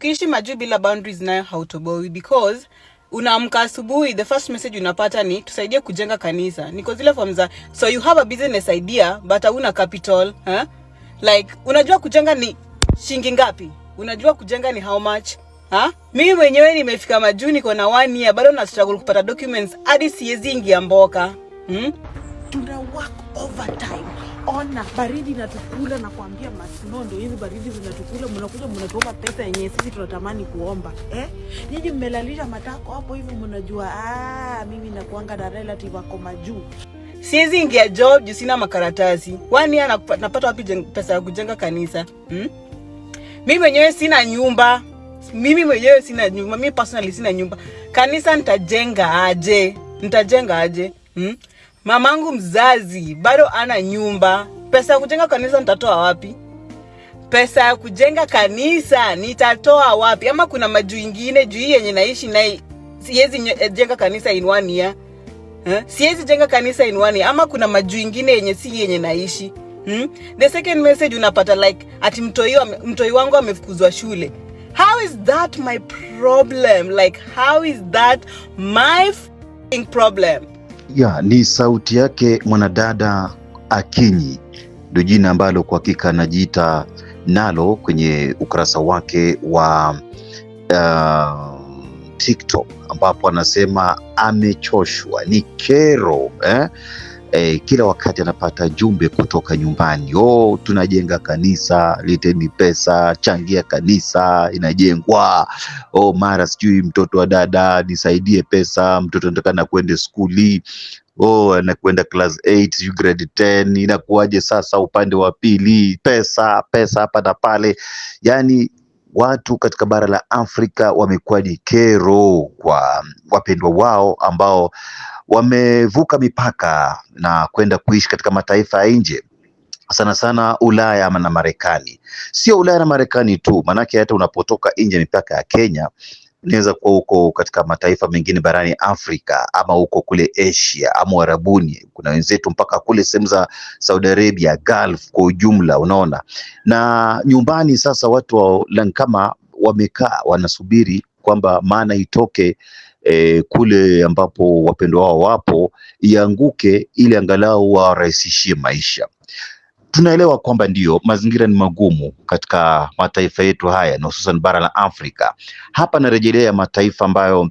ukiishi majuu bila boundaries nayo hautoboi, because unaamka asubuhi, the first message unapata ni tusaidie kujenga kanisa. Niko zile form za so you have a business idea but hauna capital, like unajua kujenga ni shilingi ngapi? Unajua kujenga ni how much? Mimi mwenyewe nimefika majuu, niko na 1 year bado na struggle kupata documents hadi siwezi ingia mboka. Tuna work overtime. Ona baridi inatukula na kuambia masinondo hizi baridi zinatukula, mnakuja mnatuomba pesa yenye sisi tunatamani kuomba. Nyinyi mmelalisha matako hapo hivi, mnajua mimi nakuanga na relative wako majuu. Siwezi ingia job juu sina makaratasi. 1 year napata wapi pesa ya kujenga kanisa? Mimi mwenyewe sina nyumba. Mimi personally sina nyumba. Kanisa nitajenga aje? Mamangu mzazi bado ana nyumba. Pesa ya kujenga kanisa nitatoa wapi? Pesa ya kujenga kanisa nitatoa wapi? Ama kuna majuu ingine juu yenye naishi naye siwezi jenga kanisa in 1 year? Siwezi jenga kanisa in 1 year. Ama kuna majuu ingine yenye si yenye naishi? The second message unapata like ati mtoi wangu amefukuzwa shule. How is that my problem? Like how is that my problem? Ni sauti yake mwanadada Akinyi, ndio jina ambalo kwa hakika anajiita nalo kwenye ukurasa wake wa TikTok, ambapo anasema amechoshwa, ni kero kila wakati anapata jumbe kutoka nyumbani. Tunajenga kanisa, leteni pesa, changia kanisa inajengwa. Mara sijui mtoto wa dada nisaidie pesa, mtoto anataka kwenda skuli, anakwenda class 8 grade 10, inakuaje sasa upande wa pili, pesa hapa na pale. Yani watu katika bara la Afrika wamekuwa ni kero kwa wapendwa wao ambao wamevuka mipaka na kwenda kuishi katika mataifa ya nje, sana sana Ulaya ama na Marekani. Sio Ulaya na Marekani tu, manake hata unapotoka nje mipaka ya Kenya, inaweza kuwa huko katika mataifa mengine barani Afrika, ama huko kule Asia ama Arabuni. Kuna wenzetu mpaka kule sehemu za Saudi Arabia, Gulf kwa ujumla, unaona. Na nyumbani sasa watu kama wamekaa wanasubiri kwamba maana itoke kule ambapo wapendwa wao wapo ianguke, ili angalau warahisishie maisha. Tunaelewa kwamba ndio mazingira ni magumu katika mataifa yetu haya, na hususan bara la Afrika. Hapa narejelea mataifa ambayo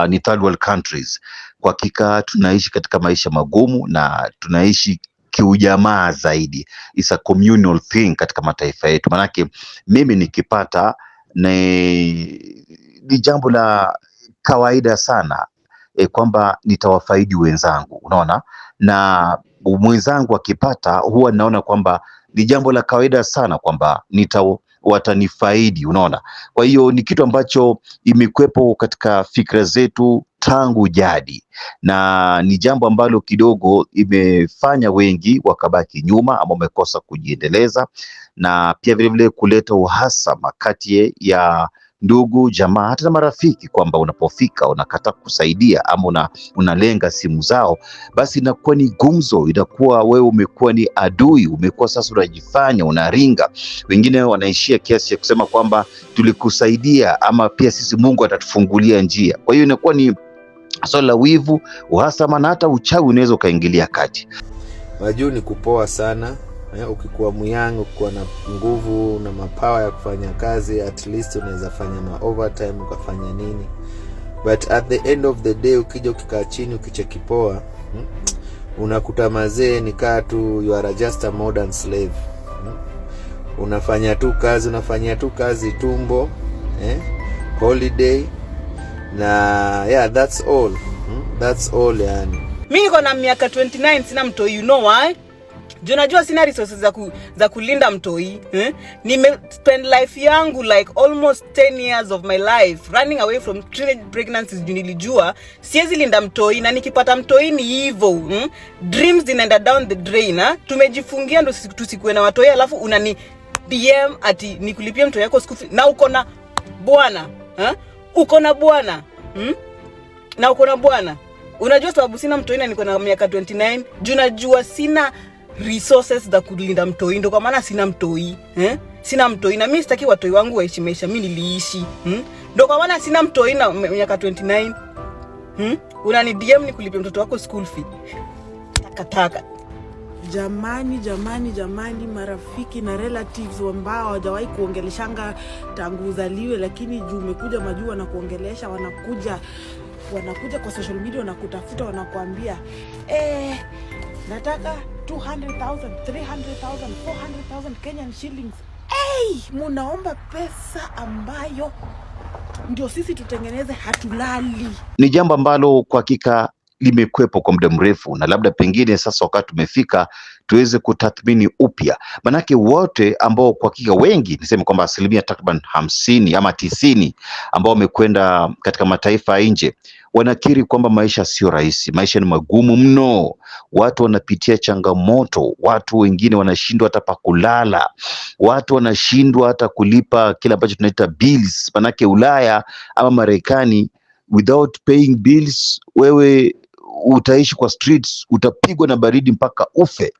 ni third world countries. Kwa hakika tunaishi katika maisha magumu na tunaishi kiujamaa zaidi. It's a communal thing katika mataifa yetu. Manake mimi nikipata ni jambo la kawaida sana kwamba nitawafaidi wenzangu, unaona, na mwenzangu akipata huwa naona kwamba ni jambo la kawaida sana kwamba watanifaidi, unaona. Kwa hiyo ni kitu ambacho imekwepo katika fikra zetu tangu jadi, na ni jambo ambalo kidogo imefanya wengi wakabaki nyuma ama wamekosa kujiendeleza, na pia vile vile kuleta uhasama kati ya ndugu, jamaa, hata na marafiki, kwamba unapofika unakata kusaidia ama unalenga simu zao, basi inakuwa ni gumzo, inakuwa wewe umekuwa ni adui, umekuwa sasa unajifanya unaringa. Wengine wanaishia kiasi cha kusema kwamba tulikusaidia ama pia sisi Mungu atatufungulia njia. Kwa hiyo inakuwa ni swala la wivu, uhasama na hata uchawi unaweza ukaingilia kati. Majuu ni kupoa sana. Ukikuwa myangu, ukikuwa na nguvu na mapawa ya kufanya kazi, at least unaweza fanya overtime, ukafanya nini. But at the end of the day, ukija ukikaa chini ukicheki poa, unakuta mazee ni tu you are just a modern slave. Unafanya tu kazi tumbo, holiday, na that's all. That's all yani. Mimi niko na miaka 29, sina mtoi, you know why? Unajua sina resources za kulinda mtoi. Nime spend life yangu like almost 10 years of my life running away from teenage pregnancies. Nilijua siwezi linda mtoi, na nikipata mtoi ni hivyo. Dreams zinaenda down the drain. Tumejifungia ndo tusikuwe na watoi, alafu unani DM ati nikulipie mtoi yako school fees, na uko na bwana. Uko na bwana. Na uko na bwana. Unajua sababu sina mtoi na niko na miaka 29, unajua sina resources za kulinda mtoi, ndo kwa maana sina mtoi. sina mtoi, na mimi sitaki watoi wangu waishi maisha mimi niliishi. Ndio kwa maana sina mtoi na miaka 29. Unani DM ni kulipia mtoto wako school fee. Takataka. Jamani, marafiki na relatives ambao hawajawahi kuongeleshanga tangu uzaliwe, lakini juu umekuja majua na kuongelesha, wanakuja kwa social media, wanakutafuta, wanakuambia nataka 200,000, 300,000, 400,000 Kenyan shillings. Munaomba pesa ambayo ndio sisi tutengeneze, hatulali. Ni jambo ambalo kwa hakika limekwepo kwa muda mrefu, na labda pengine sasa wakati umefika tuweze kutathmini upya. Manake wote ambao kwa hakika wengi, niseme kwamba asilimia takriban 50 ama 90 ambao wamekwenda katika mataifa ya nje, wanakiri kwamba maisha sio rahisi, maisha ni magumu mno, watu wanapitia changamoto, watu wengine wanashindwa hata pa kulala, watu wanashindwa hata kulipa kile ambacho tunaita bills. Manake Ulaya ama Marekani, without paying bills, wewe utaishi kwa streets, utapigwa na baridi mpaka ufe.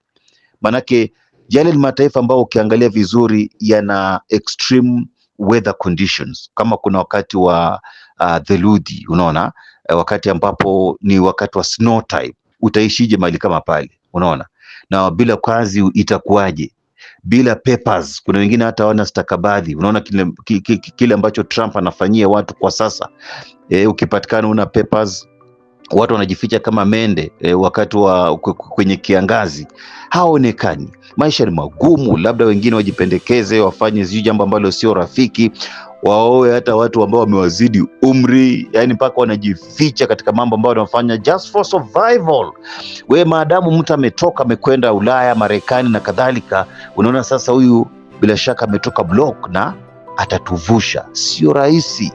Manake yale ni mataifa ambao ukiangalia vizuri yana extreme weather conditions. Kama kuna wakati wa theluji, unaona, wakati ambapo ni wakati wa snow time, utaishije mahali kama pale, unaona? Na bila kazi itakuwaje? Bila papers, kuna wengine hata hawana stakabadhi. Unaona kile ambacho Trump anafanyia watu kwa sasa. Ukipatikana una papers, watu wanajificha kama mende wakati wa kwenye kiangazi, haonekani. Maisha ni magumu, labda wengine wajipendekeze wafanye jambo ambalo sio rafiki, waoe hata watu ambao wamewazidi umri, yani mpaka wanajificha katika mambo ambayo wanafanya just for survival. Maadamu mtu ametoka amekwenda Ulaya, Marekani na kadhalika, unaona sasa huyu bila shaka ametoka block na atatuvusha. Sio rahisi.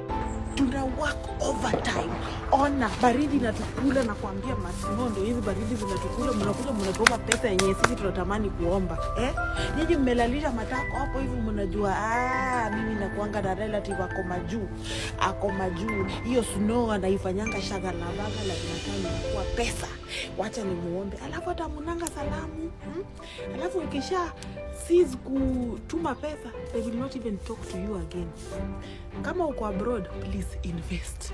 Tuna work overtime. Ona baridi inatukula na kuambia Masinondo, hizi baridi zinatukula, mnakuja mnaomba pesa yenye sisi tunatamani kuomba. Nyinyi mmelalisha matako hapo hivi, mnajua mimi nakuanga na relative ako majuu. Hiyo snow anaifanyanga shaga na baga la binadamu kwa pesa. Wacha ni muombe. Alafu hata munanga salamu. Alafu ukisha seize kutuma pesa, they will not even talk to you again. Kama uko abroad, please invest,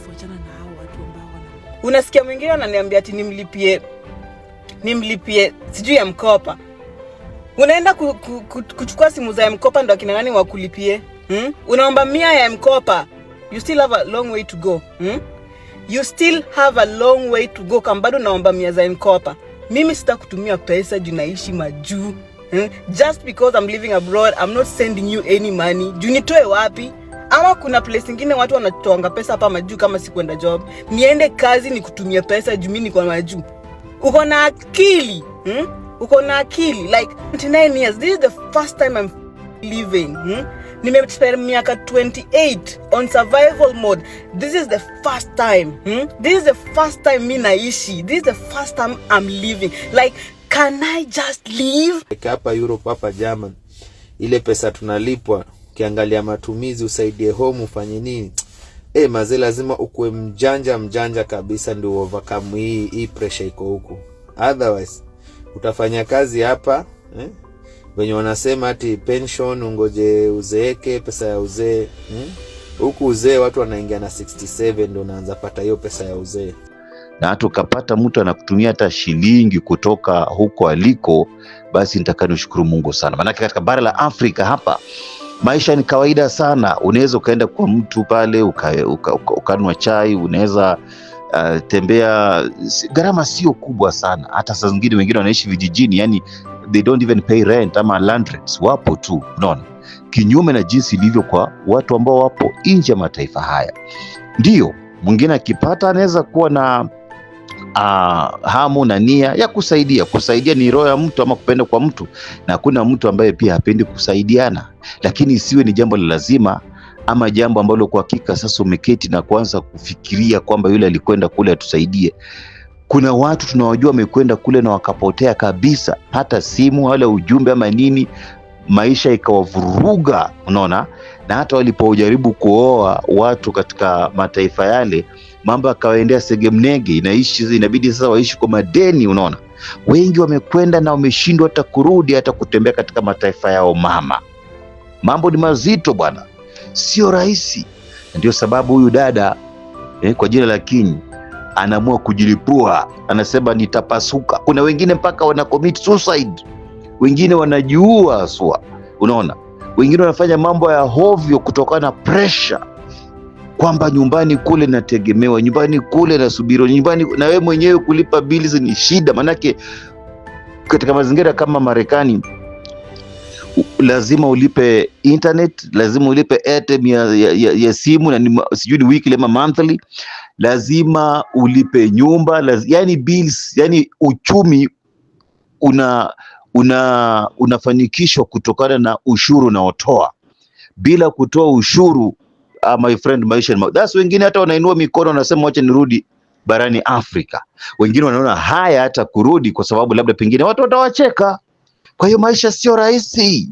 wachana na hao watu ambao unasikia mwingine ananiambia ati nimlipie sijui ya mkopa. Unaenda kuchukua simu za mkopa ndo akina nani wakulipie? Unaomba 100 ya mkopa. You still have a long way to go. You still have a long way to go kama bado naomba 100 za mkopa. Mimi sitakutumia pesa juu naishi majuu. Just because I'm living abroad, I'm not sending you any money. Juu nitoe wapi? Ama kuna place nyingine watu wanatoanga pesa hapa majuu kama sikwenda job. Niende kazi ni kutumia pesa juu mimi niko majuu. Uko na akili? Uko na akili? Like 29 years, this is the first time I'm living. Nimespend miaka 28 on survival mode. This is the first time. This is the first time mimi naishi. This is the first time I'm living. Like, can I just leave? Hapa Europe, hapa German, ile pesa tunalipwa, ukiangalia matumizi, usaidie home, ufanye nini? Mazee lazima ukue mjanja kabisa ndio overcome hii pressure iko huku. Otherwise utafanya kazi hapa wenye wanasema ati pension, ungoje uzeeke, pesa ya uzee. Huku uzee watu wanaingia na 67 ndio unaanza pata hiyo pesa ya uzee. Na hata ukapata mtu anakutumia hata shilingi kutoka huko aliko, basi nitakani ushukuru Mungu sana. Maana katika bara la Afrika hapa maisha ni kawaida sana. Unaweza ukaenda kwa mtu pale ukanwa chai, unaweza tembea, gharama sio kubwa sana. Hata saa wengine wanaishi vijijini, yani they don't even pay rent ama landlords, wapo tu, unaona. Kinyume na jinsi ilivyo kwa watu ambao wapo nje ya mataifa haya. Ndio, mwingine akipata anaweza kuwa na hamu na nia ya kusaidia. Kusaidia ni roho ya mtu ama kupenda kwa mtu, na kuna mtu ambaye pia hapendi kusaidiana, lakini isiwe ni jambo la lazima ama jambo ambalo kwa hakika sasa umeketi na kuanza kufikiria kwamba yule alikwenda kule atusaidie. Kuna watu tunawajua wamekwenda kule na wakapotea kabisa, hata simu wala ujumbe ama nini, maisha ikawavuruga, unaona. Na hata walipojaribu kuoa watu katika mataifa yale, mambo akawaendea segemnege, inabidi sasa waishi kwa madeni, unaona. Wengi wamekwenda na wameshindwa hata kurudi, hata kutembea katika mataifa yao mama. Mambo ni mazito bwana, sio rahisi. Ndio sababu huyu dada kwa jina la King anaamua kujilipua, anasema nitapasuka. Kuna wengine mpaka wana commit suicide, wengine wanajiua aswa, unaona, wengine wanafanya mambo ya hovyo kutokana na pressure kwamba nyumbani kule nategemewa, nyumbani kule nasubiriwa, nyumbani na wewe mwenyewe kulipa bills ni shida. Manake katika mazingira kama Marekani lazima ulipe internet, lazima ulipe airtime ya simu, na sijui ni weekly ama monthly, lazima ulipe nyumba, yani bills, yani uchumi unafanikishwa kutokana na ushuru unaotoa. Bila kutoa ushuru, my friend, maisha ni that's. Wengine hata wanainua mikono wanasema wacha nirudi barani Afrika. Wengine wanaona haya hata kurudi kwa sababu labda pengine watu watawacheka. Kwa hiyo maisha sio rahisi.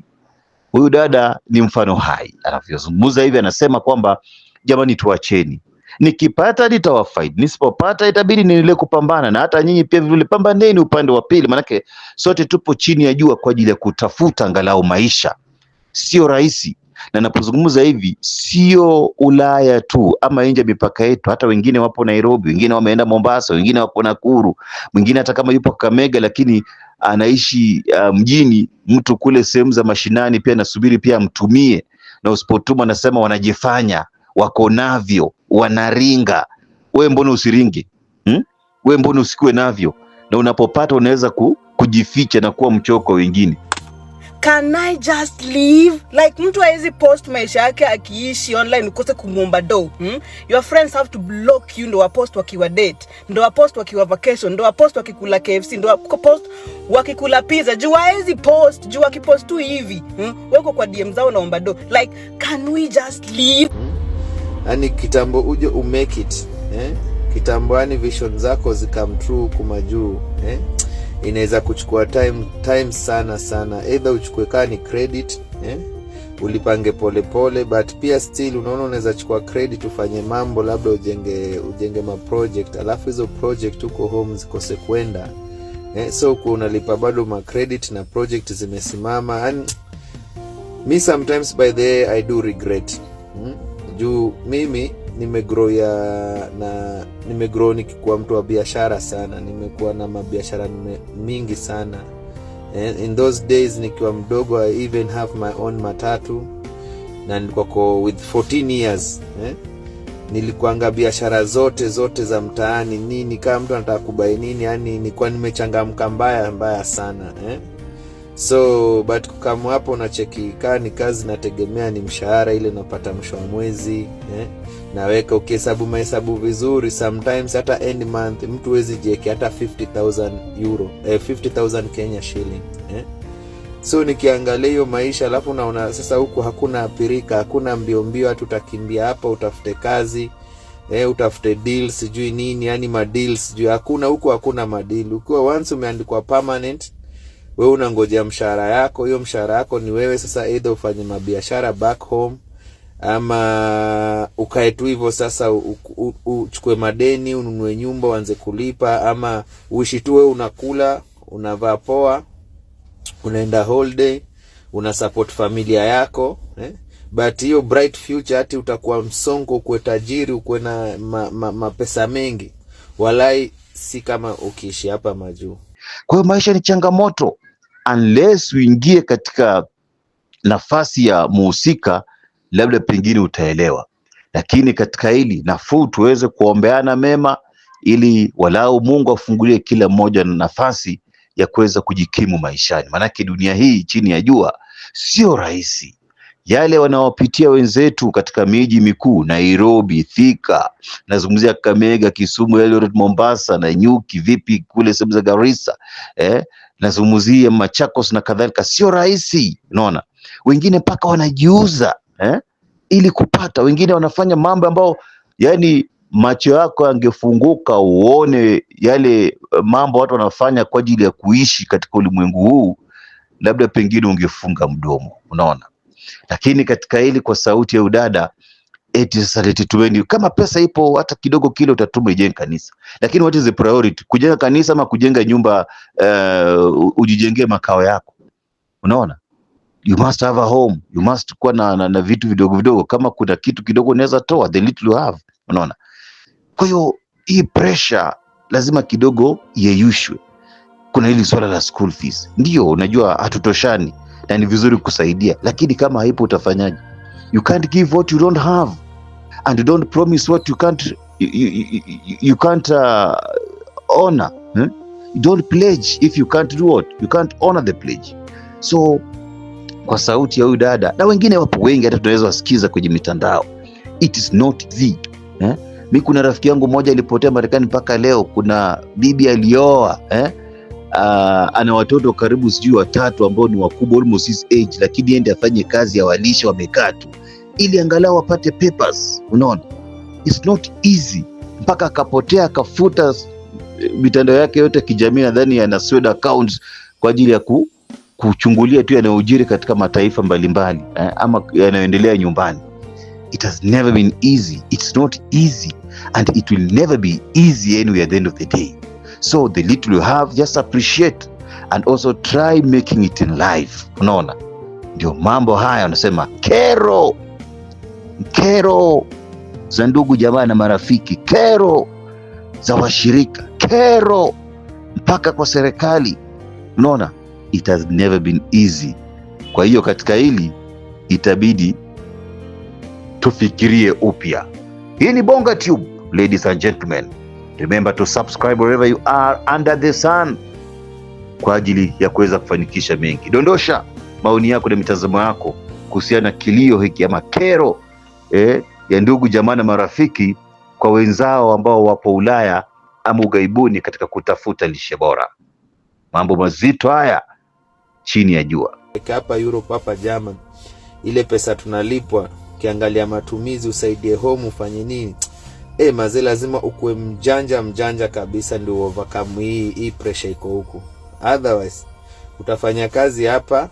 Huyu dada ni mfano hai. Anavyozungumza hivi anasema kwamba jamani, tuacheni. Nikipata nitawafaidi, nisipopata itabidi niendelee kupambana, na hata nyinyi pia vile pambaneni upande wa pili, manake sote tupo chini ya jua kwa ajili ya kutafuta angalau maisha. Sio rahisi. Na napozungumza hivi sio Ulaya tu ama nje mipaka yetu, hata wengine wapo Nairobi, wengine wameenda Mombasa, wengine wako Nakuru, mwingine hata kama yupo Kakamega lakini anaishi mjini, mtu kule sehemu za mashinani pia nasubiri pia amtumie, na usipotuma anasema wanajifanya wako navyo, wanaringa. Wewe mbona usiringe? Wewe mbona usikue navyo? Na unapopata unaweza kujificha na kuwa mchoko wengine. Can I just leave? Like mtu hawezi post maisha yake akiishi online ukose kumuomba do. Your friends have to block you ndo wapost wakiwa date, ndo wapost wakiwa vacation, ndo wapost wakikula KFC, ndo wapost wakikula pizza. Juu hawezi post, juu wakipost tu hivi weko kwa DM zao naomba do. Like can we just leave? Ani kitambo uje umake it, kitambo yani vision zako zikam true kumajuu, inaweza kuchukua time sana. Either uchukue kani credit, ulipange pole, but pia still unaona unaweza chukua credit ufanye mambo, labda ujenge ma project, alafu hizo project uko home zikose kwenda, so unalipa bado ma credit na project zimesimama. And me sometimes by the way I do regret, juu mimi nimegrow nikikuwa mtu wa biashara sana, nimekuwa na mabiashara mingi sana. In those days nikiwa mdogo I even have my own matatu, na nilikuwa with 14 years, nilikuanga biashara zote za mtaani nini, kama mtu anataka kubai nini, yani nilikuwa nimechangamka mbaya sana, So but kama hapo unacheki ni kazi nategemea ni mshahara ile unapata mwisho wa mwezi, naweka ukihesabu mahesabu vizuri, sometimes hata end month mtu wezi jeki hata 50,000 euro, 50,000 Kenya shilling, So nikiangalia hiyo maisha, alafu naona sasa huku hakuna pirika, hakuna mbio hatu utakimbia hapa utafute kazi, utafute deals sijui nini, yani ma deals sijui hakuna huku, hakuna madeal. Ukiwa once umeandikwa permanent, wewe unangojea mshahara yako. Hiyo mshahara yako ni wewe sasa either ufanye mabiashara back home, ama ukae tu hivyo sasa uchukue madeni, ununue nyumba uanze kulipa, ama uishi tu wewe unakula, unavaa poa, unaenda holiday, una support familia yako, But hiyo bright future hati utakuwa msongo, ukue tajiri, ukue na mapesa mengi, walai si kama ukiishi hapa majuu. Kwa hiyo maisha ni changamoto, unless uingie katika nafasi ya muhusika, labda pengine utaelewa. Lakini katika hili nafuu tuweze kuombeana mema, ili walau Mungu afungulie kila mmoja na nafasi ya kuweza kujikimu maishani. Manake dunia hii chini ya jua sio rahisi. Yale wanaopitia wenzetu katika miji mikuu, Nairobi, Thika, nazungumzia Kakamega, Kisumu, Eldoret, Mombasa na Nyuki, vipi kule sehemu za Garissa, nazungumzia Machakos na kadhalika, sio rahisi. Unaona, wengine mpaka wanajiuza ili kupata, wengine wanafanya mambo ambao yani macho yako yangefunguka uone yale mambo watu wanafanya kwa ajili ya kuishi katika ulimwengu huu, labda pengine ungefunga mdomo. Unaona, lakini katika hili kwa sauti ya udada eti sasa leti tuweni. Kama pesa ipo hata kidogo kile utatuma ijenge kanisa, lakini what is the priority? Kujenga kanisa ama kujenga nyumba? Ujijengee makao yako, unaona? You must have a home, you must kuwa na vitu vidogo vidogo. Kama kuna kitu kidogo unaweza toa, the little you have, unaona? Kwa hiyo hii pressure lazima kidogo yeyushwe. Kuna hili swala la school fees, ndio unajua hatutoshani na ni vizuri kusaidia, lakini kama haipo utafanyaje? You can't give what you don't have, and you don't promise what you can't honor. You don't pledge if you can't do what? You can't honor the pledge. So kwa sauti ya huyu dada na wengine wapo wengi, hata tunaweza wasikiza kwenye mitandao, it is not easy. Mimi kuna rafiki yangu mmoja alipotea Marekani mpaka leo. Kuna bibi alioa, ana watoto karibu sijui 3 ambao ni wakubwa almost his age, lakini ende afanye kazi ya walisha, wamekaa tu ili angalau apate papers, unaona? It's not easy. Mpaka akapotea, akafuta mitandao yake yote kijamii, nadhani ana swed accounts kwa ajili ya kuchungulia tu yanayojiri katika mataifa mbalimbali, ama yanayoendelea nyumbani. It has never been easy. It's not easy, and it will never be easy anyway at the end of the day. So the little you have, just appreciate and also try making it in life. Unaona, ndio mambo haya wanasema kero za ndugu jamaa na marafiki, kero za washirika, kero mpaka kwa serikali. Unaona, it has never been easy. Kwa hiyo katika hili itabidi tufikirie upya. Hii ni Bonga Tube, ladies and gentlemen. Remember to subscribe wherever you are under the sun kwa ajili ya kuweza kufanikisha mengi. Dondosha maoni yako na mitazamo yako kuhusiana na kilio hiki ama kero ya ndugu jamaa na marafiki kwa wenzao ambao wapo Ulaya ama ughaibuni katika kutafuta lishe bora. Mambo mazito haya chini ya jua. Hapa Europe, hapa German, ile pesa tunalipwa, kiangalia matumizi, usaidie home, ufanye nini? Mazee, lazima ukuwe mjanja kabisa ndio overcome hii pressure iko huku. Otherwise utafanya kazi hapa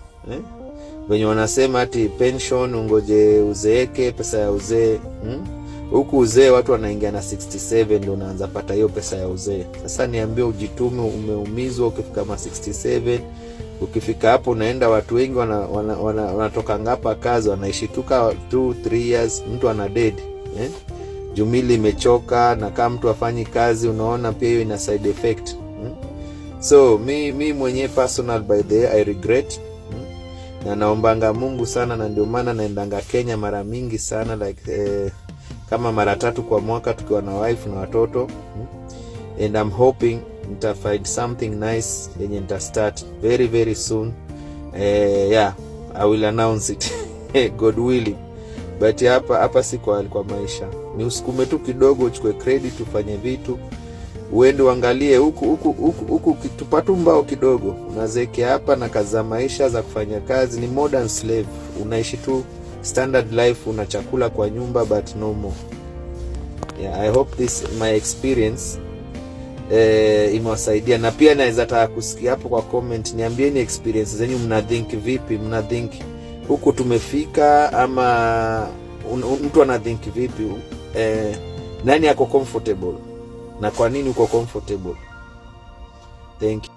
wenye wanasema ati pension, ungoje uzeeke, pesa ya uzee. Huku uzee watu wanaingia na 67 ndio unaanza pata hiyo pesa ya uzee. Sasa niambie, ujitume, umeumizwa ukifika ma 67. Ukifika hapo unaenda, watu wengi wanatoka ngapa kazi, wanaishi tuka 2-3 years, mtu ana dead. Jumili imechoka, na kama mtu afanyi kazi, unaona pia hiyo ina side effect. So mi mwenyewe personal, by the way, I regret. Na naombanga Mungu sana, na ndio maana naendanga Kenya mara mingi sana, like kama mara 3 kwa mwaka tukiwa na wife na watoto. And I'm hoping nita find something nice yenye nita start very very soon. Yeah, I will announce it God willing. But hapa si kwa maisha. Ni usukume tu kidogo, uchukue credit, ufanye vitu, uende uangalie huku tupatu mbao kidogo, unazeke hapa na kaza maisha za kufanya kazi. Ni modern slave, unaishi tu standard life, una chakula kwa nyumba but no more. Yeah, I hope this my experience imewasaidia, na pia naweza taka kusikia hapo kwa comment, niambieni experience zenyu, mnathink vipi, mnathink huku tumefika, ama mtu anathink vipi, nani ako comfortable na kwa nini uko comfortable? Thank you.